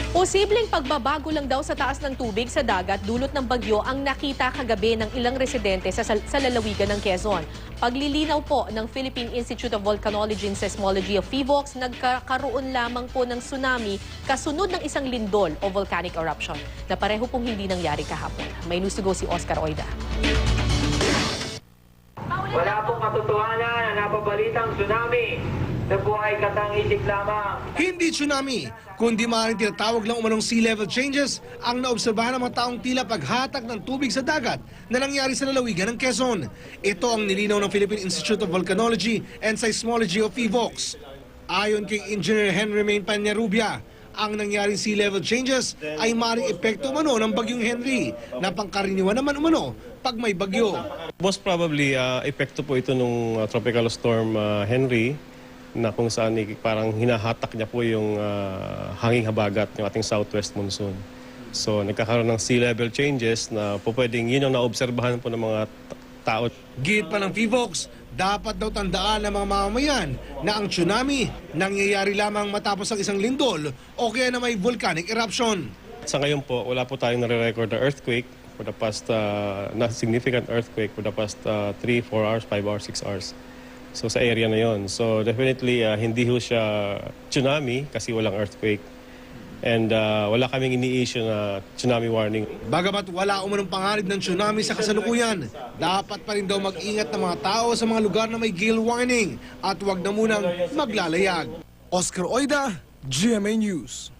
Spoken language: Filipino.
Posibleng pagbabago lang daw sa taas ng tubig sa dagat dulot ng bagyo ang nakita kagabi ng ilang residente sa lalawigan ng Quezon. Paglilinaw po ng Philippine Institute of Volcanology and Seismology of PHIVOLCS, nagkakaroon lamang po ng tsunami kasunod ng isang lindol o volcanic eruption na pareho pong hindi nangyari kahapon. May news to go si Oscar Oida. Wala pong katotohanan na napabalitang tsunami. Ito po ay katang-isip lamang. Hindi tsunami, kundi maaaring tinatawag lang umanong sea level changes ang naobserbahan ng mga taong tila paghatak ng tubig sa dagat na nangyari sa lalawigan ng Quezon. Ito ang nilinaw ng Philippine Institute of Volcanology and Seismology of PHIVOLCS. Ayon kay Engineer Henry Main Panyarubia, ang nangyaring sea level changes ay maaaring epekto umano ng bagyong Henry na pangkaraniwan naman umano pag may bagyo. Most probably, epekto po ito ng tropical storm Henry, na kung saan parang hinahatak niya po yung hanging habagat ng ating southwest monsoon. So nagkakaroon ng sea level changes na po pwedeng yun ang naobserbahan po ng mga tao. Git pa ng PHIVOLCS, dapat daw tandaan ng mga mamamayan na ang tsunami nangyayari lamang matapos ang isang lindol o kaya na may volcanic eruption. Sa ngayon po, wala po tayong nare-record na earthquake for the past, not significant earthquake for the past 3, 4 hours, 5 hours, 6 hours. So sa area na yon. So definitely hindi ho siya tsunami kasi walang earthquake. And wala kaming ini-issue na tsunami warning. Bagamat wala umanong panganib ng tsunami sa kasalukuyan, dapat pa rin daw mag-ingat ng mga tao sa mga lugar na may gale warning at huwag na munang maglalayag. Oscar Oida, GMA News.